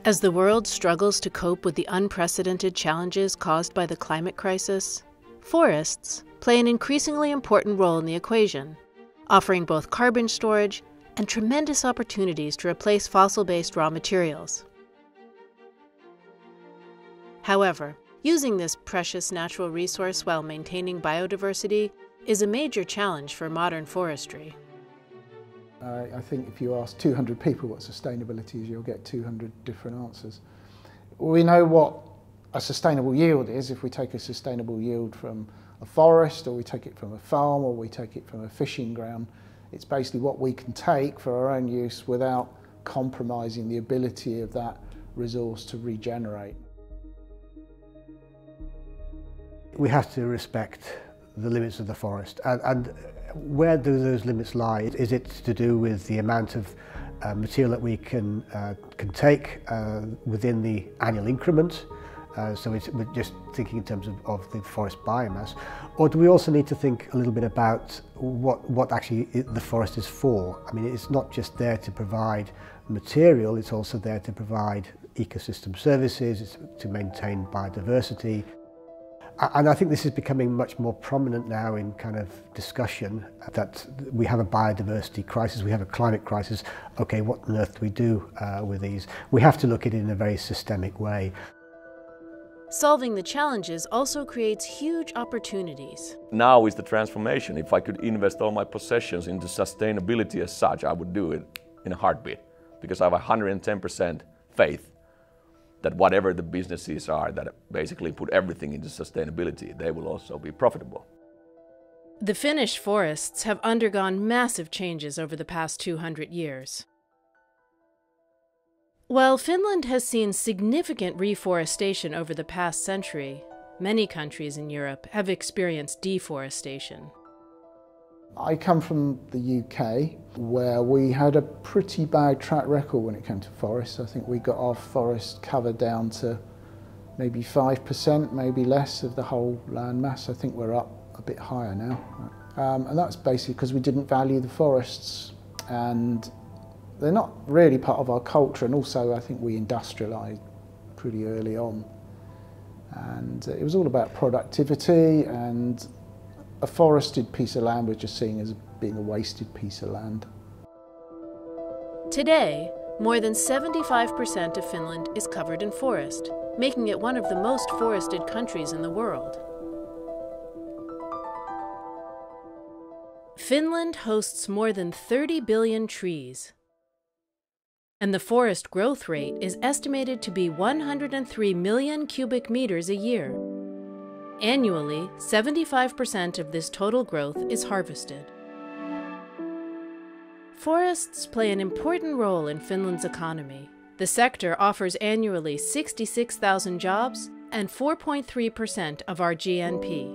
As the world struggles to cope with the unprecedented challenges caused by the climate crisis, forests play an increasingly important role in the equation, offering both carbon storage and tremendous opportunities to replace fossil-based raw materials. However, using this precious natural resource while maintaining biodiversity is a major challenge for modern forestry. I think if you ask 200 people what sustainability is, you'll get 200 different answers. We know what a sustainable yield is if we take a sustainable yield from a forest, or we take it from a farm, or we take it from a fishing ground. It's basically what we can take for our own use without compromising the ability of that resource to regenerate. We have to respect the limits of the forest, and where do those limits lie? Is it to do with the amount of material that we can take within the annual increment? So we're just thinking in terms of the forest biomass, or do we also need to think a little bit about what actually the forest is for? I mean, it's not just there to provide material, it's also there to provide ecosystem services, it's to maintain biodiversity. And I think this is becoming much more prominent now in kind of discussion, that we have a biodiversity crisis, we have a climate crisis. Okay, what on earth do we do with these? We have to look at it in a very systemic way. Solving the challenges also creates huge opportunities. Now is the transformation. If I could invest all my possessions into sustainability as such, I would do it in a heartbeat, because I have 110% faith that whatever the businesses are that basically put everything into sustainability, they will also be profitable. The Finnish forests have undergone massive changes over the past 200 years. While Finland has seen significant reforestation over the past century, many countries in Europe have experienced deforestation. I come from the UK, where we had a pretty bad track record when it came to forests. I think we got our forest cover down to maybe 5%, maybe less of the whole land mass. I think we're up a bit higher now. And that's basically because we didn't value the forests, and they're not really part of our culture. And also I think we industrialised pretty early on. And it was all about productivity, and a forested piece of land we're just seeing as being a wasted piece of land. Today, more than 75% of Finland is covered in forest, making it one of the most forested countries in the world. Finland hosts more than 30 billion trees, and the forest growth rate is estimated to be 103 million cubic meters a year. Annually, 75% of this total growth is harvested. Forests play an important role in Finland's economy. The sector offers annually 66,000 jobs and 4.3% of our GNP.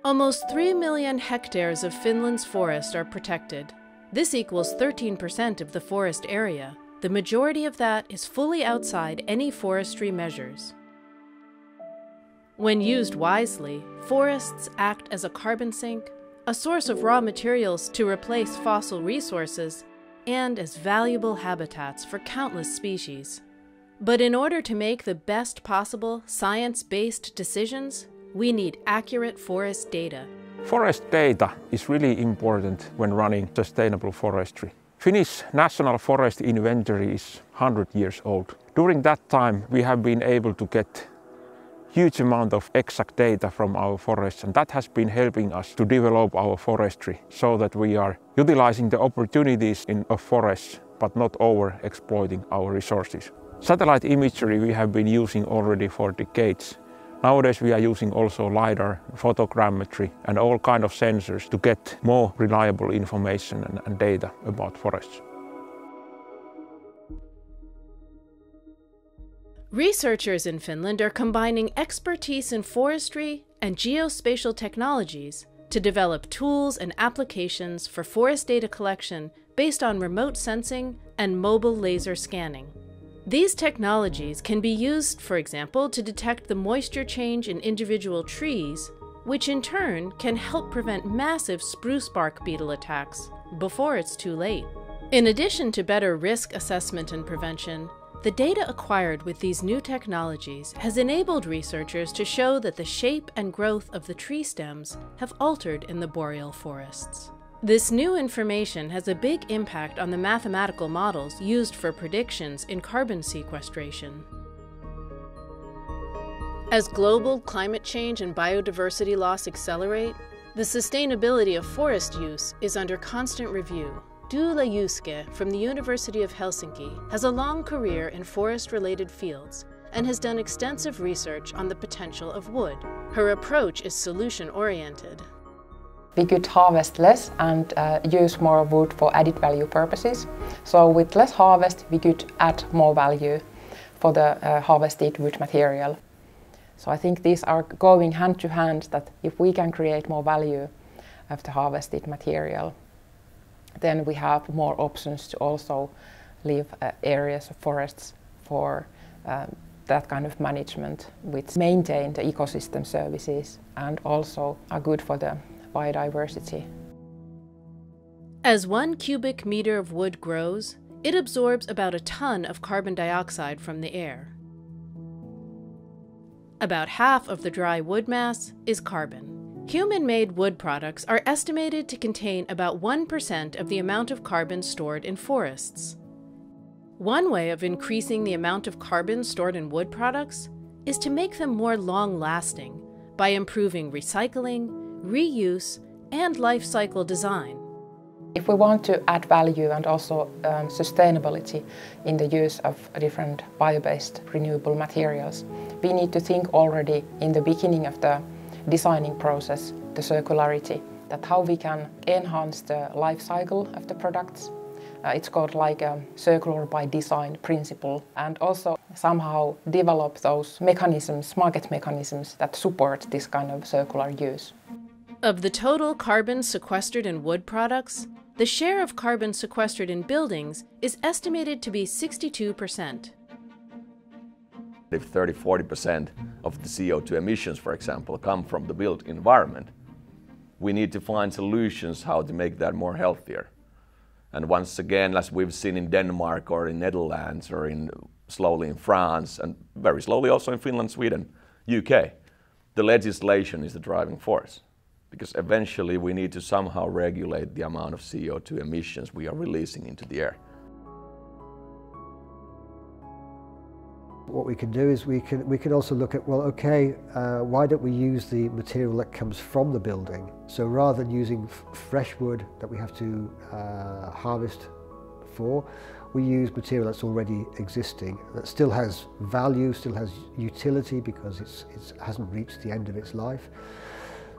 Almost 3 million hectares of Finland's forest are protected. This equals 13% of the forest area. The majority of that is fully outside any forestry measures. When used wisely, forests act as a carbon sink, a source of raw materials to replace fossil resources, and as valuable habitats for countless species. But in order to make the best possible science-based decisions, we need accurate forest data. Forest data is really important when running sustainable forestry. Finnish National Forest Inventory is 100 years old. During that time, we have been able to get huge amount of exact data from our forests, and that has been helping us to develop our forestry so that we are utilizing the opportunities of forests but not over-exploiting our resources. Satellite imagery we have been using already for decades. Nowadays we are using also LiDAR, photogrammetry and all kind of sensors to get more reliable information and data about forests. Researchers in Finland are combining expertise in forestry and geospatial technologies to develop tools and applications for forest data collection based on remote sensing and mobile laser scanning. These technologies can be used, for example, to detect the moisture change in individual trees, which in turn can help prevent massive spruce bark beetle attacks before it's too late. In addition to better risk assessment and prevention, the data acquired with these new technologies has enabled researchers to show that the shape and growth of the tree stems have altered in the boreal forests. This new information has a big impact on the mathematical models used for predictions in carbon sequestration. As global climate change and biodiversity loss accelerate, the sustainability of forest use is under constant review. Tuula Juske from the University of Helsinki has a long career in forest-related fields and has done extensive research on the potential of wood. Her approach is solution-oriented. We could harvest less and use more wood for added value purposes. So with less harvest, we could add more value for the harvested wood material. So I think these are going hand to hand, that if we can create more value of the harvested material, then we have more options to also leave areas of forests for that kind of management, which maintain the ecosystem services and also are good for the biodiversity. As 1 cubic meter of wood grows, it absorbs about a ton of carbon dioxide from the air. About half of the dry wood mass is carbon. Human-made wood products are estimated to contain about 1% of the amount of carbon stored in forests. One way of increasing the amount of carbon stored in wood products is to make them more long-lasting by improving recycling, reuse, and life cycle design. If we want to add value and also sustainability in the use of different bio-based renewable materials, we need to think already in the beginning of the designing process, the circularity, that how we can enhance the life cycle of the products. It's called like a circular by design principle, and also somehow develop those mechanisms, market mechanisms that support this kind of circular use. Of the total carbon sequestered in wood products, the share of carbon sequestered in buildings is estimated to be 62%. If 30–40% of the CO2 emissions, for example, come from the built environment, we need to find solutions how to make that more healthier. And once again, as we've seen in Denmark or in Netherlands or slowly in France and very slowly also in Finland, Sweden, UK, the legislation is the driving force. Because eventually we need to somehow regulate the amount of CO2 emissions we are releasing into the air. What we can do is we can also look at, well, okay, why don't we use the material that comes from the building? So rather than using fresh wood that we have to harvest for, we use material that's already existing, that still has value, still has utility because it hasn't reached the end of its life.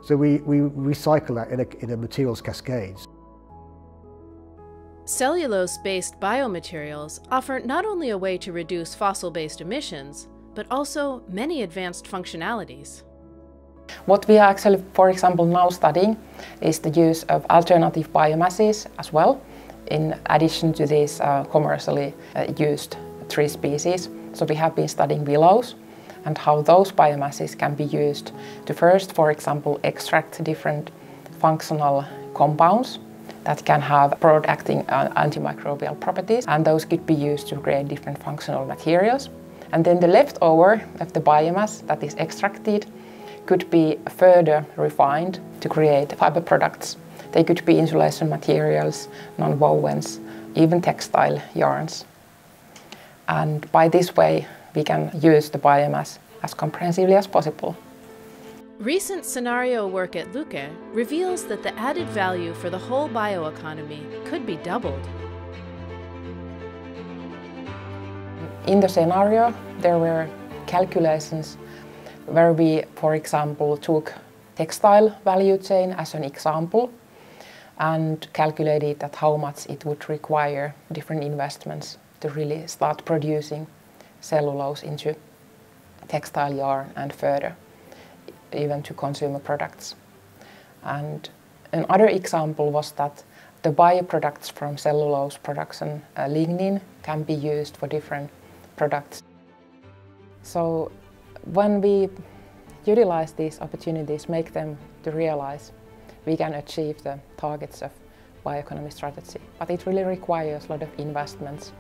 So we recycle that in a materials cascades. Cellulose-based biomaterials offer not only a way to reduce fossil-based emissions, but also many advanced functionalities. What we are actually, for example, now studying is the use of alternative biomasses as well, in addition to these commercially used tree species. So we have been studying willows and how those biomasses can be used to first, for example, extract different functional compounds that can have broad-acting antimicrobial properties, and those could be used to create different functional materials. And then the leftover of the biomass that is extracted could be further refined to create fiber products. They could be insulation materials, non-wovens, even textile yarns. And by this way, we can use the biomass as comprehensively as possible. Recent scenario work at Luke reveals that the added value for the whole bioeconomy could be doubled. In the scenario, there were calculations where we, for example, took textile value chain as an example and calculated that how much it would require different investments to really start producing cellulose into textile yarn and further, even to consumer products. And another example was that the bioproducts from cellulose production, lignin, can be used for different products. So when we utilize these opportunities, make them to realize, we can achieve the targets of bioeconomy strategy, but it really requires a lot of investments.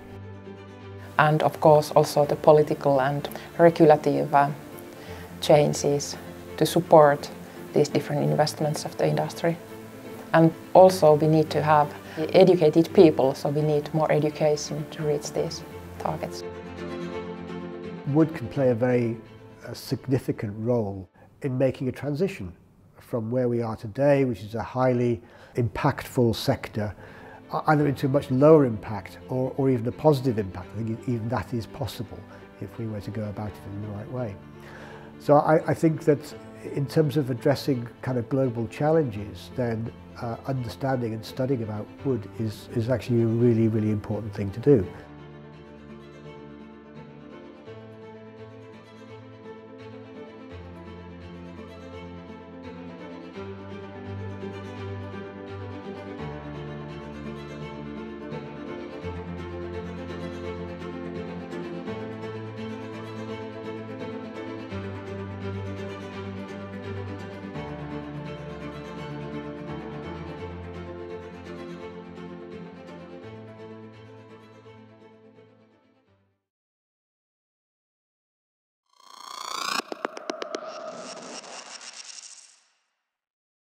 And of course also the political and regulative changes to support these different investments of the industry. And also we need to have educated people, so we need more education to reach these targets. Wood can play a very significant role in making a transition from where we are today, which is a highly impactful sector, either into a much lower impact or even a positive impact. I think even that is possible if we were to go about it in the right way. So I think that in terms of addressing kind of global challenges, then understanding and studying about wood is actually a really, really important thing to do.